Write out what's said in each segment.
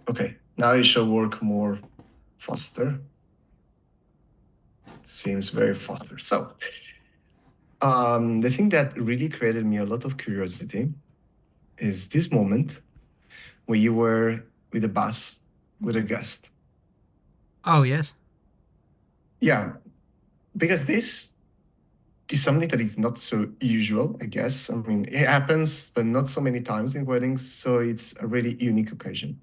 Okay, now it should work more faster. Seems very faster. So, the thing that really created me a lot of curiosity is this moment where you were with a bus with a guest. Oh, yes. Yeah, because this is something that is not so usual, I guess. I mean, it happens, but not so many times in weddings, so it's a really unique occasion.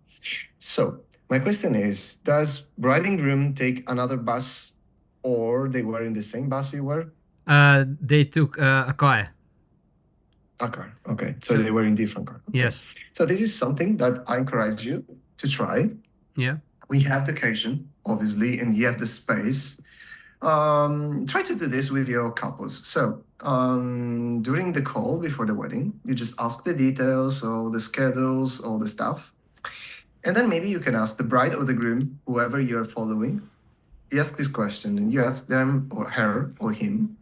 So, my question is, does bride and groom take another bus, or they were in the same bus you were? They took a car. A car. Okay, so So, they were in different car. Okay, yes. so this is something that I encourage you to try. Yeah. We have the occasion, obviously, and you have the space. Try to do this with your couples. So during the call before the wedding, you just ask the details, all the schedules, all the stuff. And then maybe you can ask the bride or the groom, whoever you're following. You ask this question and you ask them or her or him,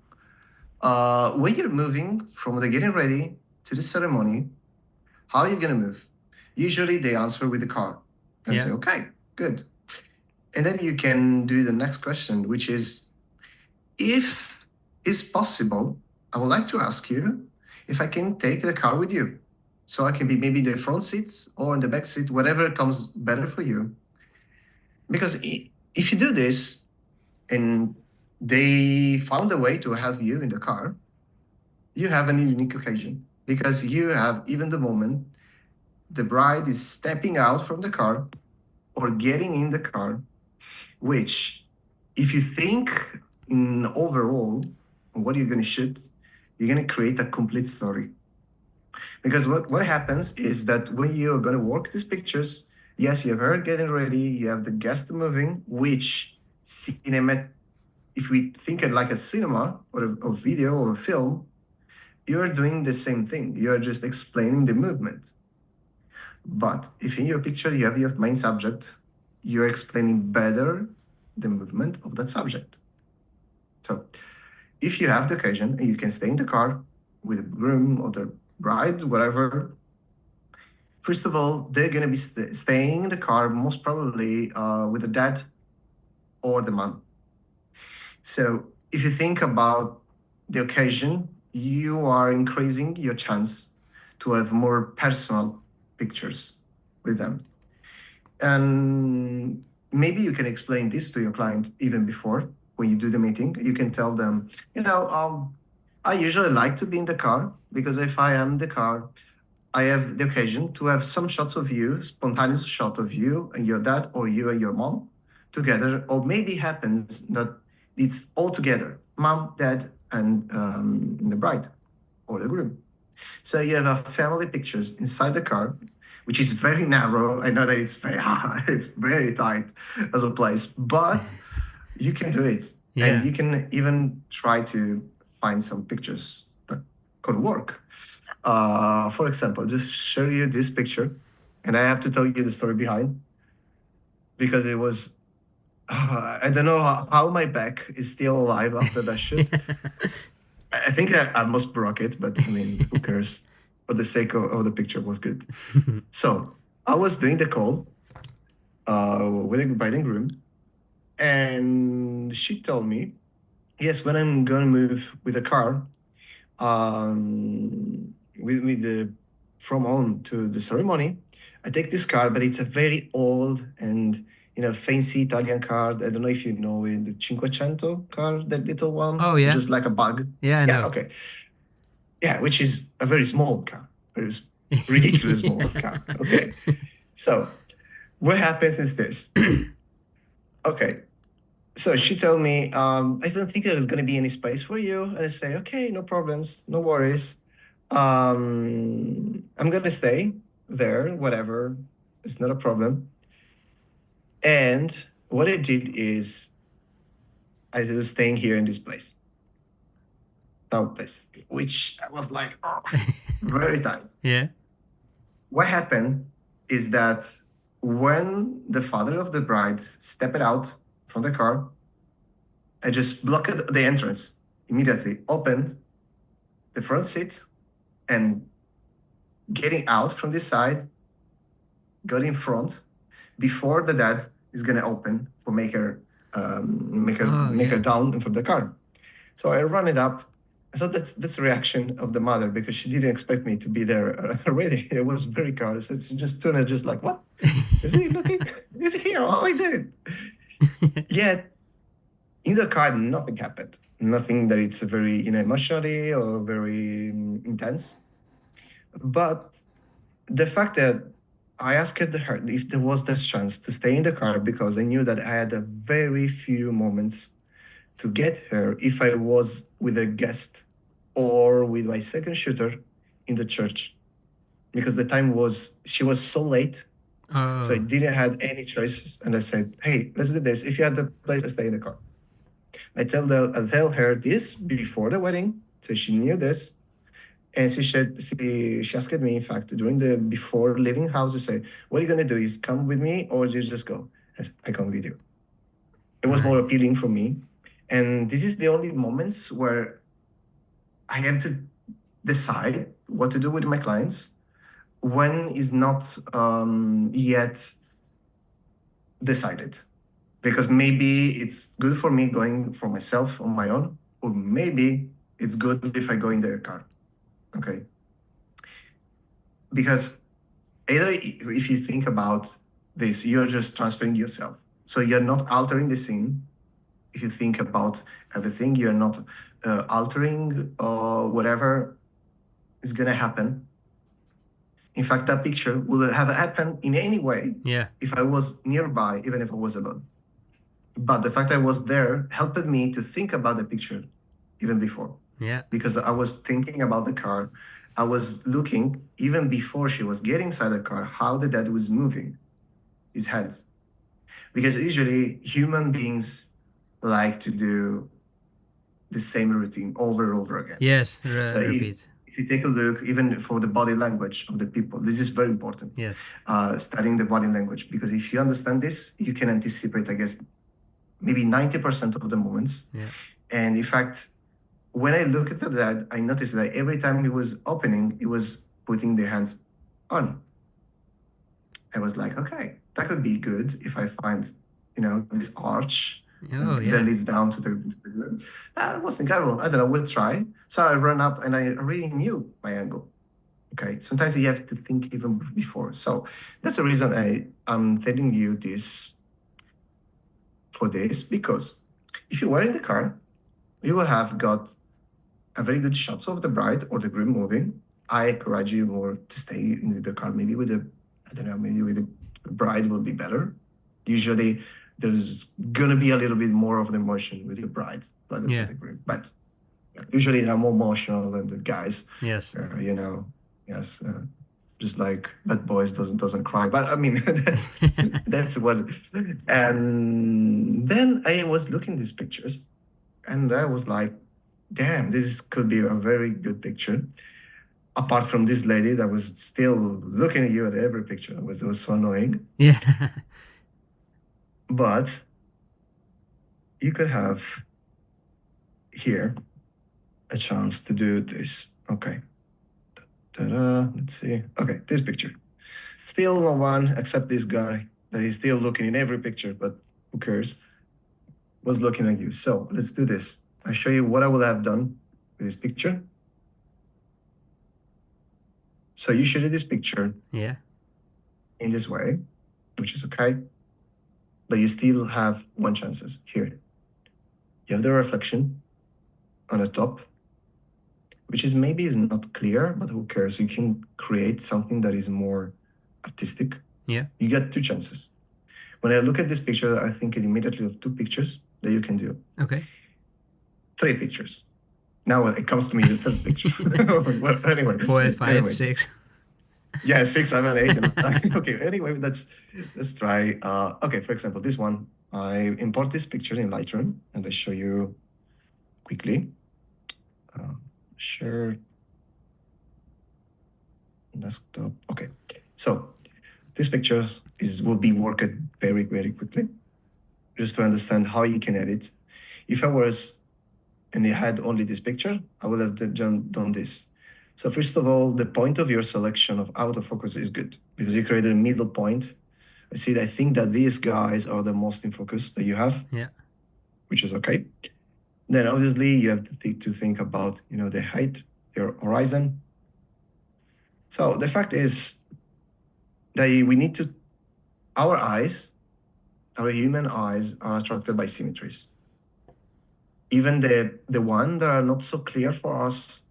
when you're moving from the getting ready to the ceremony, how are you going to move? Usually they answer with the car and Yeah. say, okay, good. And then you can do the next question, which is, if it's possible, I would like to ask you if I can take the car with you. So I can be maybe the front seats or in the back seat, whatever comes better for you. Because if you do this and they found a way to have you in the car, you have a unique occasion because you have even the moment the bride is stepping out from the car or getting in the car, which, if you think in overall what you're going to shoot, you're going to create a complete story. Because what happens is that when you're going to work these pictures, yes, you have her getting ready, you have the guest moving, which cinema, if we think it like a cinema or a video or a film, you're doing the same thing. You're just explaining the movement. But if in your picture you have your main subject, you're explaining better the movement of that subject. So if you have the occasion and you can stay in the car with the groom or the bride, whatever, first of all, they're going to be staying in the car most probably with the dad or the mom. So if you think about the occasion, you are increasing your chance to have more personal pictures with them. And maybe you can explain this to your client even before when you do the meeting. You can tell them, I usually like to be in the car because if I am in the car, I have the occasion to have some shots of you, spontaneous shot of you and your dad or you and your mom together, or maybe happens that it's all together, mom, dad, and the bride or the groom. So you have a family pictures inside the car, which is very narrow. I know that it's very hard, it's very tight as a place, but you can do it. And Yeah. you can even try to find some pictures that could work. For example, just show you this picture, and I have to tell you the story behind because it was. I don't know how my back is still alive after that shoot. I think that I almost broke it, but I mean, who cares? For the sake of the picture, was good. So I was doing the call with the bride and groom, and she told me, yes, when I'm gonna move with a car, with the from home to the ceremony, I take this car, but it's a very old and fancy Italian car. I don't know if you know it, the Cinquecento car, that little one, Oh, yeah. just like a bug. Yeah, I Yeah, know. okay. Yeah, which is a very small car, very ridiculous small car. Okay, so what happens is this. Okay, so she told me, I don't think there's going to be any space for you. And I say, okay, no problems, no worries. I'm going to stay there, whatever. It's not a problem. And what I did is I was staying here in this place, that place, which I was like, oh, very tight. Yeah. What happened is that when the father of the bride stepped out from the car, I just blocked the entrance immediately, opened the front seat, and getting out from this side, got in front before the dad is gonna open for make her make her down in front of the car. So I run it up. So that's the reaction of the mother because she didn't expect me to be there already. It was very curious. So she just turned it just like, what? Is he looking? Is he here? Oh, I did it. Yet in the car, nothing happened. Nothing that it's very emotionally or very intense. But the fact that I asked her if there was this chance to stay in the car because I knew that I had a very few moments to get her if I was with a guest or with my second shooter in the church. Because the time was, she was so late. Oh. So I didn't have any choices. And I said, hey, let's do this. If you have the place, I stay in the car. I tell her this before the wedding. So she knew this. And she asked me, in fact, during the before leaving house, to say, what are you going to do? Is come with me or just go? I said, I come with you. It was more appealing for me. And this is the only moments where I have to decide what to do with my clients when is not yet decided. Because maybe it's good for me going for myself on my own, or maybe it's good if I go in their car. Okay. Because either if you think about this, you're just transferring yourself. So you're not altering the scene. If you think about everything, you're not altering whatever is going to happen. In fact, that picture would have happened in any way if I was nearby, even if I was alone. But the fact I was there helped me to think about the picture even before. Yeah. Because I was thinking about the car. I was looking, even before she was getting inside the car, how the dad was moving his hands. Because usually human beings like to do the same routine over and over again. Yes, so repeat. If you take a look, even for the body language of the people, this is very important. Yes. Studying the body language, because if you understand this, you can anticipate, I guess, maybe 90% of the moments. Yeah. And in fact, when I look at that, I noticed that every time he was opening, he was putting the hands on. I was like, okay, that could be good if I find, this arch that leads down to the group. That was incredible. I don't know, we'll try. So I ran up and I already knew my angle. Okay, sometimes you have to think even before. So that's the reason I'm telling you this for this, because if you were in the car, you will have got a very good shots of the bride or the groom moving. I encourage you more to stay in the car, maybe with maybe with the bride will be better. Usually there's gonna be a little bit more of the emotion with the bride rather than the groom. But usually they're more emotional than the guys. Yes. Yes. Just like bad boys doesn't cry. But I mean that's what. And then I was looking at these pictures and I was like, damn, this could be a very good picture. Apart from this lady that was still looking at you at every picture. It was so annoying. Yeah. But you could have here a chance to do this. Okay. Ta-da. Let's see. Okay, this picture. Still no one except this guy that is still looking in every picture, but who cares? Was looking at you. So let's do this. I'll show you what I will have done with this picture. So you should do this picture in this way, which is okay. But you still have one chances here. You have the reflection on the top, which is maybe is not clear, but who cares? You can create something that is more artistic. Yeah. You get two chances. When I look at this picture, I think immediately of two pictures that you can do. Okay. Three pictures. Now it comes to me the third picture. Well, anyway. 4, 5, 6. Yeah, 6, 7, 8. And 9. Okay, anyway, let's try. Okay, for example, this one. I import this picture in Lightroom and I show you quickly. Share desktop. Okay, so this picture will be worked very, very quickly, just to understand how you can edit. If I was and it had only this picture, I would have done this. So first of all, the point of your selection of autofocus is good because you created a middle point I think that these guys are the most in focus that you have, Yeah. which is okay. Then obviously you have to think about, the height, your horizon. So the fact is that we need to, our eyes, our human eyes are attracted by symmetries. Even the one that are not so clear for us,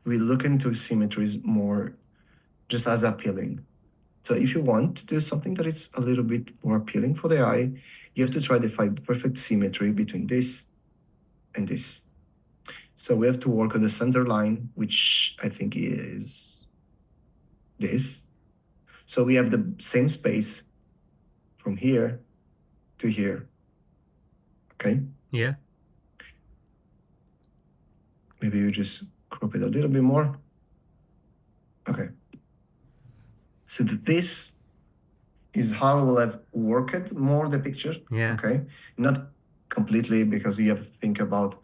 we look into symmetries more just as appealing. So if you want to do something that is a little bit more appealing for the eye, you have to try to find perfect symmetry between this and this. So we have to work on the center line, which I think is this. So we have the same space from here to here. Okay? Yeah. Maybe you just crop it a little bit more. Okay. So this is how I will have worked more the picture. Yeah. Okay. Not completely, because you have to think about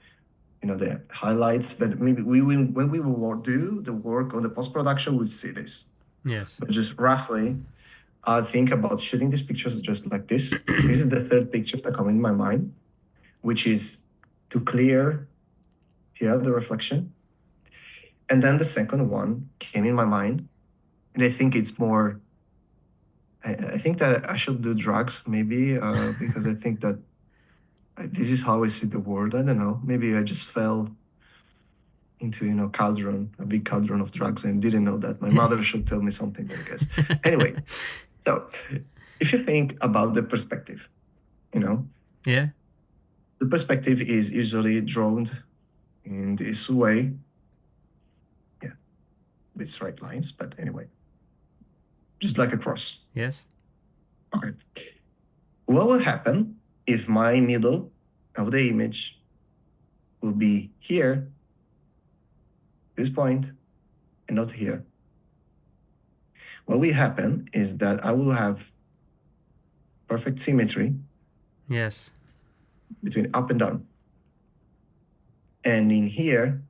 the highlights that maybe we will, when we will do the work on the post-production, we'll see this. Yes. But just roughly, I think about shooting these pictures just like this. This is the third picture that come in my mind, which is to clear here the reflection. And then the second one came in my mind, and I think it's more, I think that I should do drugs maybe, because I think that this is how I see the world. I don't know. Maybe I just fell into, cauldron, a big cauldron of drugs, and didn't know that. My mother should tell me something, I guess. Anyway, so if you think about the perspective, Yeah. the perspective is usually drawn in this way. Yeah, with straight lines, but anyway, just like a cross. Yes. Okay. What will happen if my middle of the image will be here, this point, and not here? What will happen is that I will have perfect symmetry Yes. between up and down. And in here,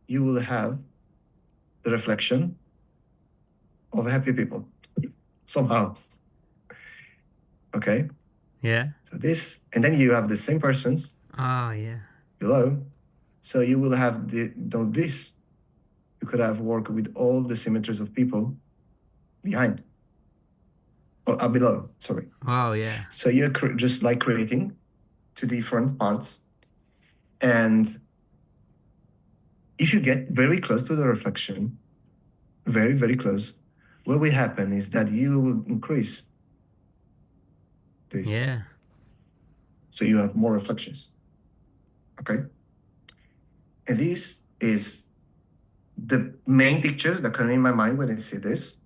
you will have the reflection of happy people somehow. Okay? Yeah. So this, and then you have the same persons Oh, yeah. below. So you will have this. You could have worked with all the symmetries of people behind. Or below, sorry. Wow, yeah. So you're just like creating two different parts. And if you get very close to the reflection, very, very close, what will happen is that you will increase this. Yeah. So you have more reflections. Okay? And this is the main pictures that come in my mind when I see this.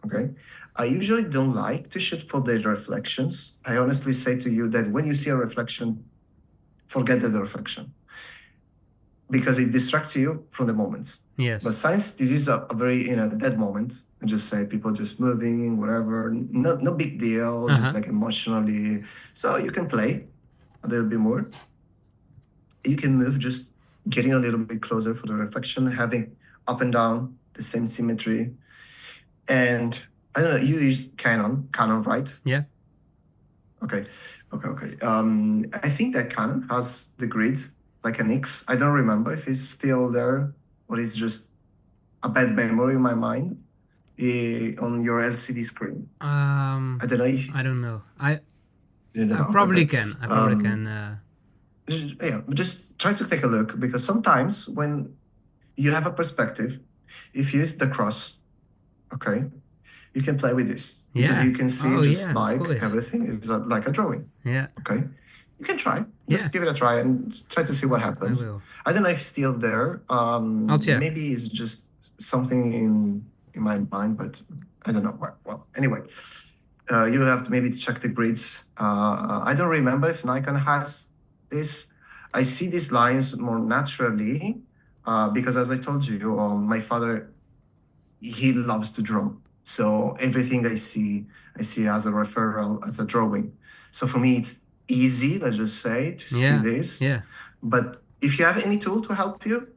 Okay? I usually don't like to shoot for the reflections. I honestly say to you that when you see a reflection, forget the reflection, because it distracts you from the moments. Yes. But since this is a very dead moment, I just say people just moving, whatever, no big deal, just like emotionally. So you can play a little bit more. You can move, just getting a little bit closer for the reflection, having up and down the same symmetry. And I don't know, you use Canon, right? Yeah. Okay. I think that Canon has the grid like an X. I don't remember if it's still there or it's just a bad memory in my mind, on your LCD screen. I don't know. I don't know. I You don't know. probably Okay. can. I probably can. Yeah, just try to take a look, because sometimes when you have a perspective, if you use the cross, okay, you can play with this, because Yeah. you can see Oh, just yeah, of like course. everything is like a drawing. Yeah. Okay, you can try. Yeah. Just give it a try and try to see what happens. I will. I don't know if it's still there. I'll check. Maybe it's just something in my mind, but I don't know. Well, anyway, you have to maybe check the grids. I don't remember if Nikon has this. I see these lines more naturally, because as I told you, my father, he loves to draw. So everything I see as a referral, as a drawing. So for me, it's easy, let's just say, to see this. Yeah. But if you have any tool to help you,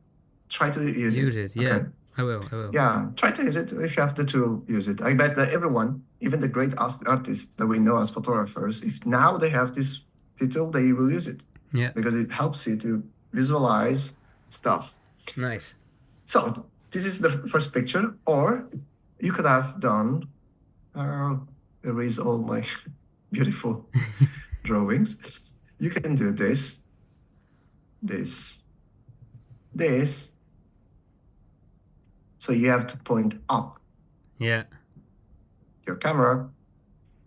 try to use Use it. it. Yeah. Okay. I will. I will. Yeah, try to use it. If you have the tool, use it. I bet that everyone, even the great artists that we know as photographers, if now they have this tool, they will use it. Yeah. Because it helps you to visualize stuff. Nice. So this is the first picture, or you could have done, erase all my beautiful drawings. You can do this, this, this. So you have to point up Yeah. your camera.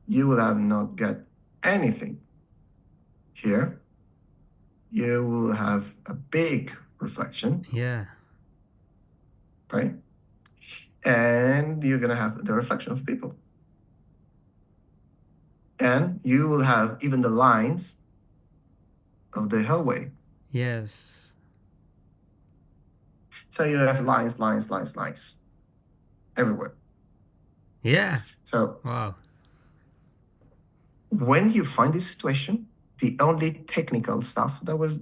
You will have not get anything. Here, you will have a big reflection, Yeah. right? And you're gonna have the reflection of people. And you will have even the lines of the hallway. Yes. So you have lines everywhere. Yeah. So Wow. when you find this situation, the only technical stuff that will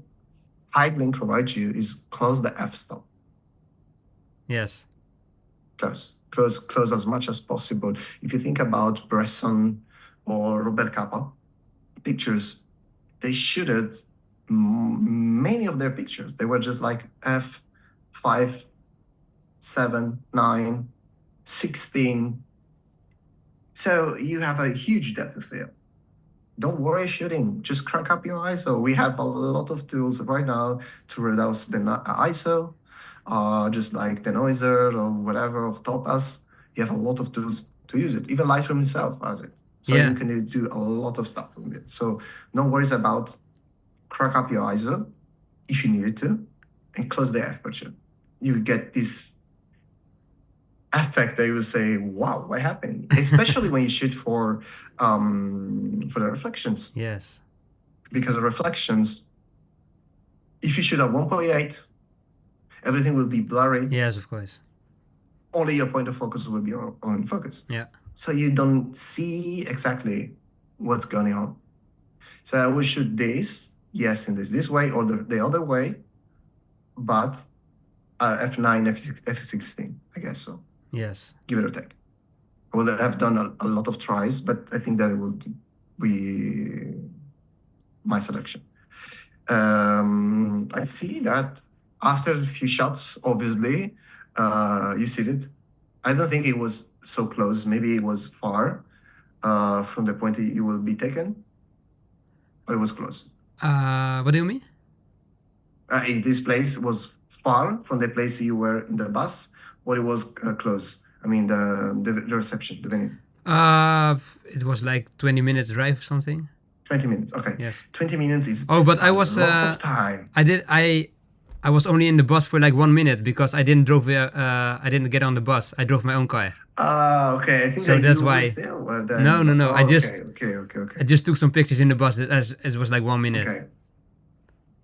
HideLink provide you is close the f-stop. Yes. Close as much as possible. If you think about Bresson or Robert Capa pictures, they shooted many of their pictures. They were just like f5, 7, 9, 16. So you have a huge depth of field. Don't worry shooting, just crank up your ISO. We have a lot of tools right now to reduce the ISO, just like the Noiser or whatever of Topaz. You have a lot of tools to use it. Even Lightroom itself has it. So Yeah. you can do a lot of stuff with it. So no worries about crank up your ISO if you need to, and close the aperture. You get this effect that you will say, wow, what happened? Especially when you shoot for the reflections. Yes. Because the reflections, if you shoot at 1.8, everything will be blurry. Yes, of course. Only your point of focus will be on focus. Yeah. So you don't see exactly what's going on. So I will shoot this, yes, in this way, or the other way, but f9, f16, I guess so. Yes. Give it a take. I will have done a lot of tries, but I think that it will be my selection. I see that after a few shots, obviously, you see it. I don't think it was so close. Maybe it was far from the point it will be taken, but it was close. What do you mean? This place was far from the place you were in the bus, or it was close. I mean, the reception, the venue. It was like 20 minutes drive or something. 20 minutes. Okay. Yes. 20 minutes is Oh, but I was a lot of time. I was only in the bus for like 1 minute because I didn't get on the bus. I drove my own car. Okay. I think So that that's you were why. still were there. No, no, no. Oh, okay. I just took some pictures in the bus. It was like 1 minute. Okay.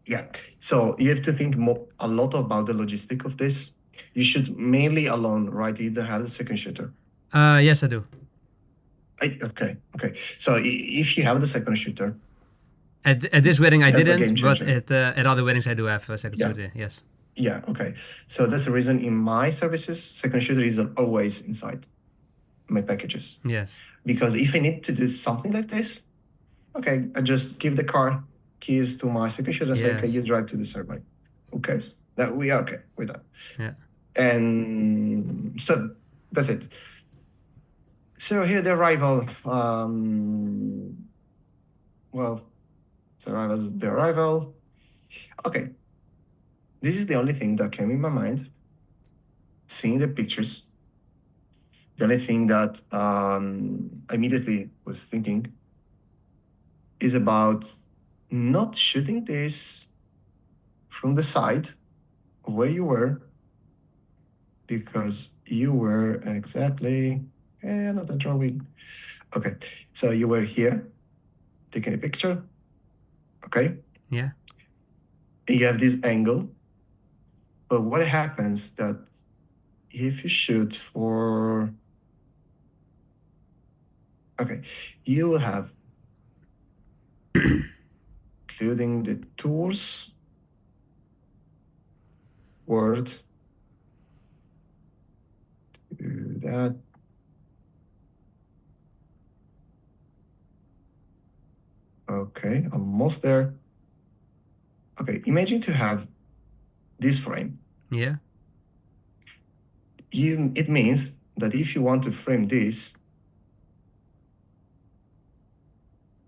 Yeah. So you have to think a lot about the logistic of this. You should mainly alone, right? You don't have the second shooter. Yes, I do. Okay. So if you have the second shooter, At this wedding I That's a didn't, game but changer. at other weddings I do have a second Yeah. shooter. Yes. yeah, okay. So that's the reason in my services, second shooter is always inside my packages. Yes. Because if I need to do something like this, okay, I just give the car keys to my second shooter and say, okay, Yes. you drive to the survey. Who cares? That we are okay with that. Yeah. And so that's it. So here the arrival. Well, the arrival. Okay. This is the only thing that came in my mind. Seeing the pictures. The only thing that I immediately was thinking is about not shooting this from the side of where you were, because you were exactly another drawing. Okay, so you were here taking a picture. Okay. Yeah. And you have this angle. But what happens that if you shoot for, okay, you will have including the tours word that. Okay, almost there. Okay, imagine to have this frame. Yeah. It means that if you want to frame this,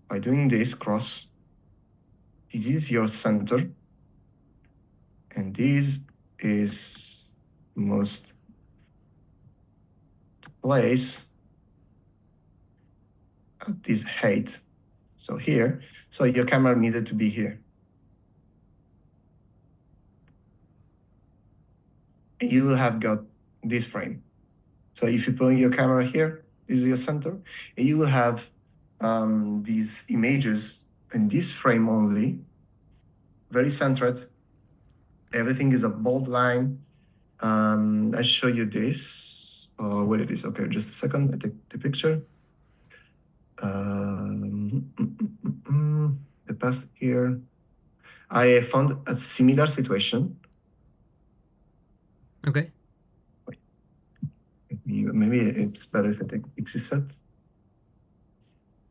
by doing this cross, this is your center, and this is most place at this height. So here, so your camera needed to be here. And you will have got this frame. So if you put your camera here, this is your center, and you will have these images in this frame only, very centered. Everything is a bold line. I show you this. Where it is? Okay, just a second. I take the picture. The past here. I found a similar situation. Okay. Maybe it's better if I take pixie set.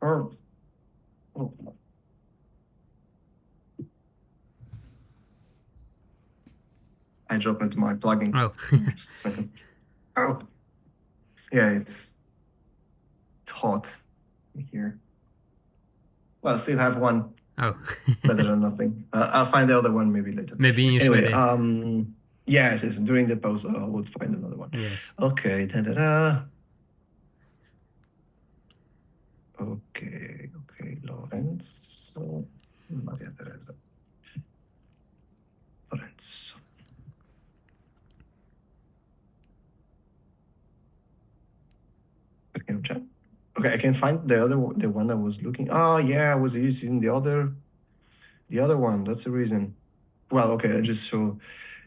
Or oh. I dropped into my plugin. Oh. Just a second. Oh. Yeah, it's hot here. Well, I still have one. Oh. Better than nothing. I'll find the other one maybe later. Maybe in Anyway, Sweden. yes, during the pause, I would find another one. Yes. Okay, da-da-da. Okay, Lorenzo. Maria Teresa. Lorenzo. Okay, I can find the one I was looking. Oh yeah, I was using the other one. That's the reason. Well, okay, I just show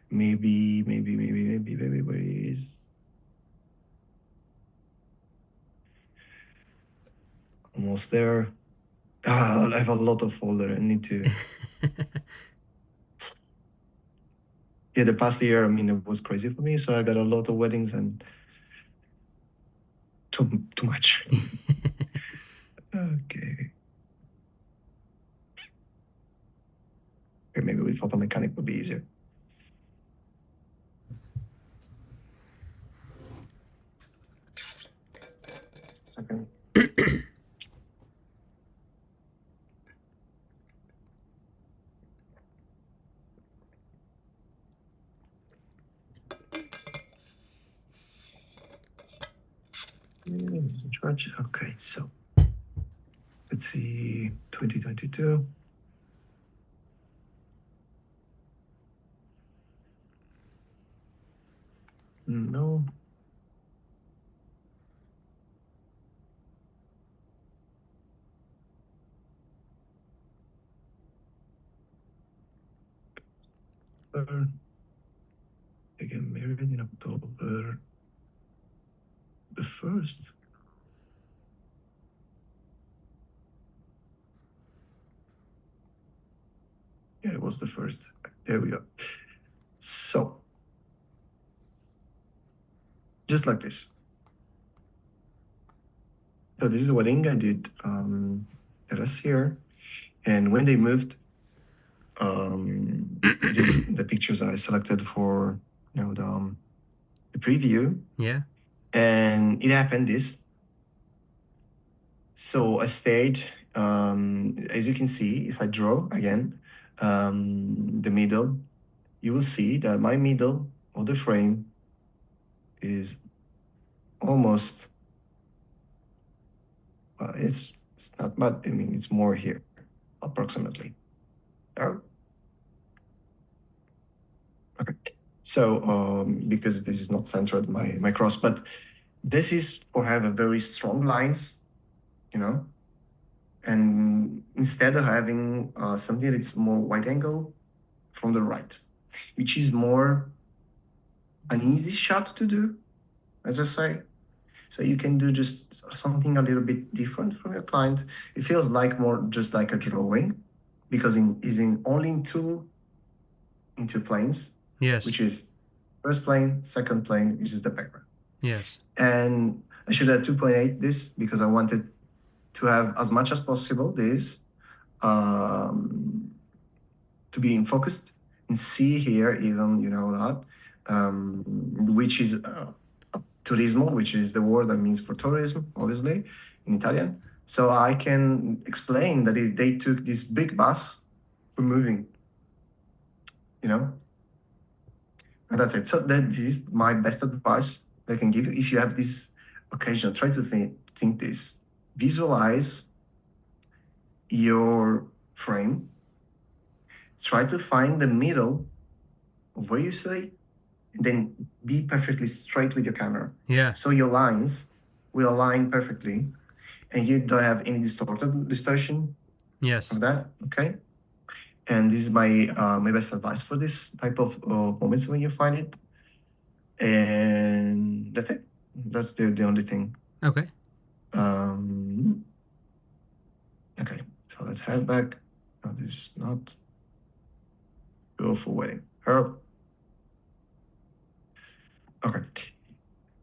maybe where it is. Almost there. I have a lot of folder. I need to. Yeah, the past year, I mean, it was crazy for me. So I got a lot of weddings and too much. Okay. Okay, maybe with photo mechanic would be easier. Second. Okay, so let's see, 2022. No. I get married in October the 1st. Yeah, it was the 1st. There we go. So, just like this. So this is what Inga did last year. And when they moved, the pictures I selected for the preview. Yeah. And it happened this. So I stayed, as you can see, if I draw again, the middle, you will see that my middle of the frame is almost, well, it's not, but I mean, it's more here, approximately. Oh. Okay. So, because this is not centered, my cross, but this is for have a very strong lines, and instead of having something that's more wide angle from the right, which is more an easy shot to do, as I say. So you can do just something a little bit different from your client. It feels like more just like a drawing, because is in only in two planes. Yes. Which is first plane, second plane, which is the background. Yes. And I should have 2.8 this because I wanted to have as much as possible this to be in focused and see here even that which is turismo, which is the word that means for tourism, obviously in Italian. So I can explain that they took this big bus for moving, and that's it. So that is my best advice I can give you. If you have this occasion, try to think this. Visualize your frame. Try to find the middle of where you see, and then be perfectly straight with your camera. Yeah. So your lines will align perfectly, and you don't have any distortion Yes. of that. Okay. And this is my best advice for this type of moments when you find it. And that's it. That's the only thing. Okay. Okay, so let's head back. No, this is not go for wedding. Herb. Okay.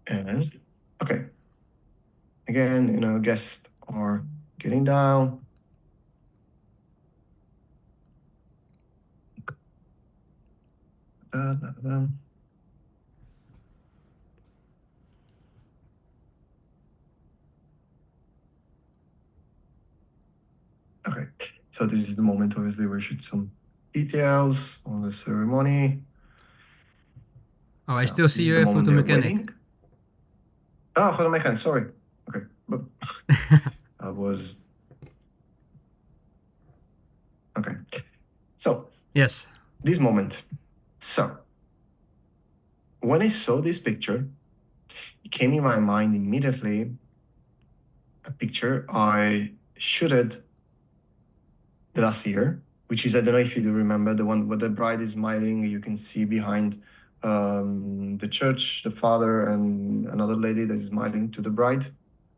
And okay. Again, guests are getting down. Da, da, da. Okay, so this is the moment, obviously, where we shoot some details on the ceremony. Oh, I Now, still this see is you the a moment photo they're mechanic. waiting. Oh, photo mechanic, sorry. Okay, but I was okay. So Yes. this moment. So when I saw this picture, it came in my mind immediately a picture I shooted the last year, which is, I don't know if you do remember, the one where the bride is smiling. You can see behind the church, the father and another lady that is smiling to the bride.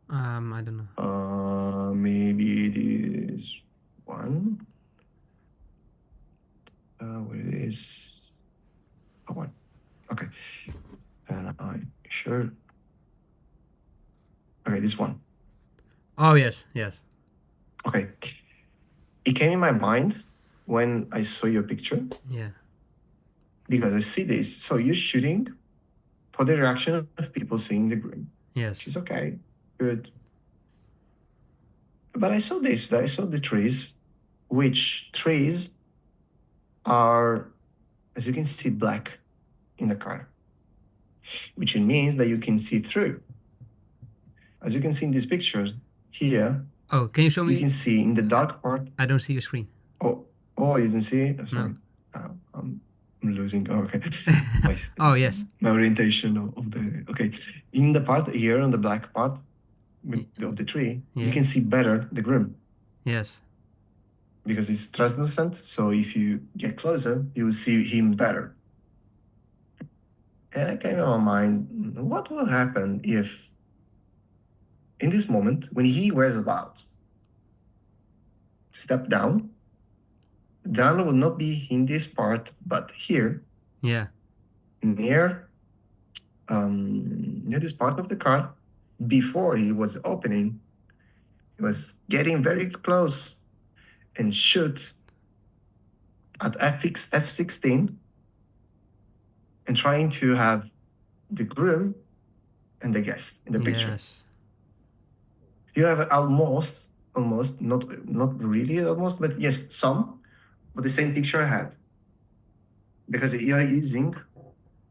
I don't know. Maybe it is one. Where it is? Oh, one. Okay. I sure. Okay, this one. Oh, yes. Yes. Okay. It came in my mind when I saw your picture Yeah. because I see this. So you're shooting for the reaction of people seeing the groom, which Yes. is okay, good. But I saw this. I saw the trees, which trees are, as you can see, black in the car, which means that you can see through. As you can see in these pictures here, Oh, can you show you me? can see in the dark part. I don't see your screen. Oh, you didn't see it? Oh, sorry. No. I'm losing. Oh, okay. my, Oh, yes. my orientation of the. Okay. In the part here, on the black part of the tree, Yeah. you can see better the groom Yes. because it's translucent. So if you get closer, you will see him better. And it came in my mind, what will happen if in this moment, when he was about to step down, down will not be in this part, but here, Yeah. near this part of the car, before he was opening, he was getting very close and shoot at F16 and trying to have the groom and the guest in the picture. Yes. You have almost, not really almost, but yes, some of the same picture I had. Because you are using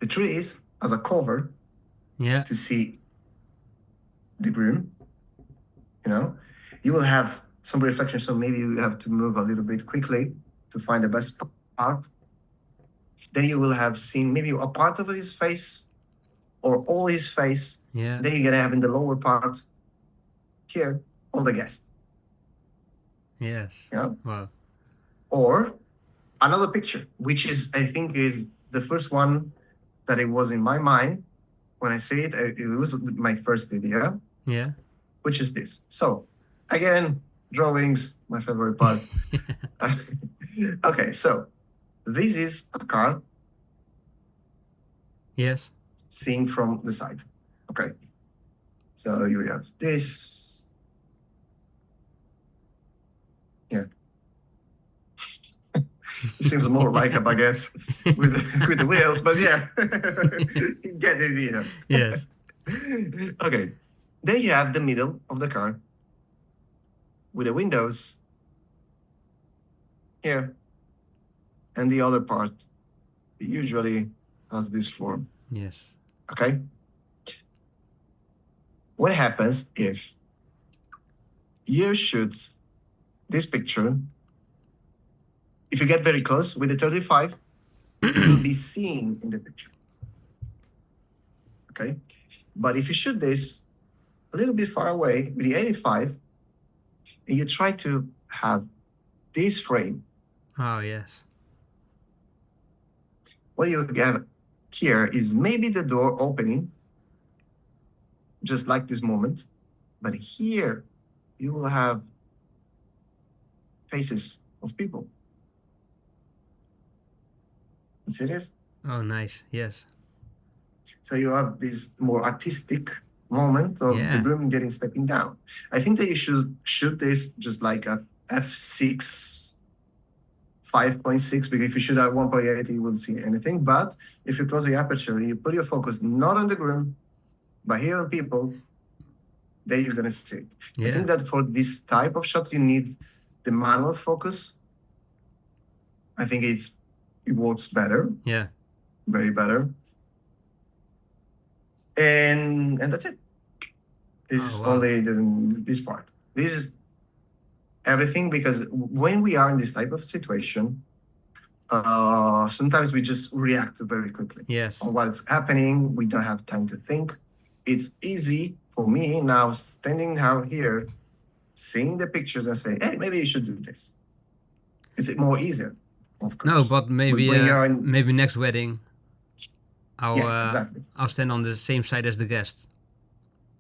the trees as a cover Yeah. to see the groom, you will have some reflection. So maybe you have to move a little bit quickly to find the best part. Then you will have seen maybe a part of his face or all his face. Yeah. Then you're going to have in the lower part here all the guests. Yes. Wow. Or another picture, which is, I think, is the first one that it was in my mind when I say it. It was my first idea. Yeah. Which is this. So again, drawings, my favorite part. Okay, so this is a car Yes. seen from the side. Okay. So you have this. Yeah. It seems more like a baguette with with the wheels, but yeah, you get the idea. Yes. Okay. Then you have the middle of the car with the windows here, and the other part usually has this form. Yes. Okay. What happens if you shoot this picture? If you get very close with the 35, you will be seen in the picture. Okay. But if you shoot this a little bit far away with the 85, and you try to have this frame, Oh, yes. what you have here is maybe the door opening, just like this moment, but here you will have faces of people. You see this? Oh, nice. Yes. So you have this more artistic moment of the Yeah. groom stepping down. I think that you should shoot this just like a f6, 5.6, because if you shoot at 1.8, you wouldn't see anything. But if you close the aperture, you put your focus not on the groom, but here on people, then you're gonna see it. Yeah. I think that for this type of shot, you need the manual focus. I think it works better. Yeah. Very better. And that's it. This is wow. only this part. This is everything, because when we are in this type of situation, sometimes we just react very quickly Yes. on what's happening. We don't have time to think. It's easy for me now standing out here, seeing the pictures and say, hey, maybe you should do this. Is it more easier? Of course. No, but maybe when you're in, maybe next wedding, yes, exactly. I'll stand on the same side as the guest.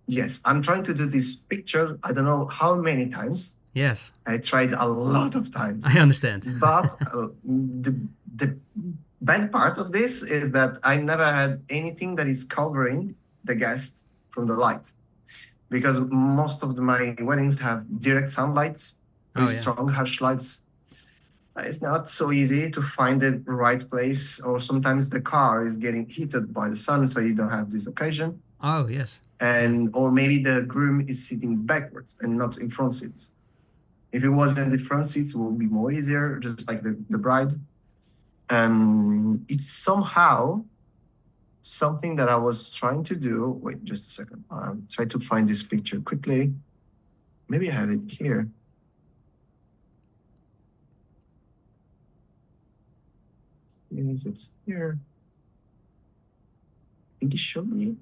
Yes, I'm trying to do this picture. I don't know how many times. Yes. I tried a lot of times. I understand. But the bad part of this is that I never had anything that is covering the guests from the light, because most of my weddings have direct sunlights, very strong harsh lights. It's not so easy to find the right place, or sometimes the car is getting heated by the sun, so you don't have this occasion. Oh, yes. And or maybe the groom is sitting backwards and not in front seats. If it was in the front seats, it would be more easier, just like the bride. It's somehow something that I was trying to do. Wait, just a second. Try to find this picture quickly. Maybe I have it here. If it's here, I think it showed me.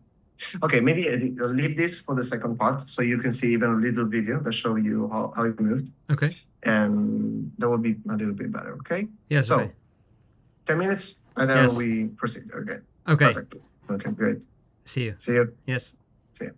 Okay, maybe I'll leave this for the second part, so you can see even a little video that show you how it moved. Okay. And that would be a little bit better, okay? Yes. So, Okay. 10 minutes, and then we proceed again. Okay. Perfect. Okay, great. See you. See you. Yes. See you.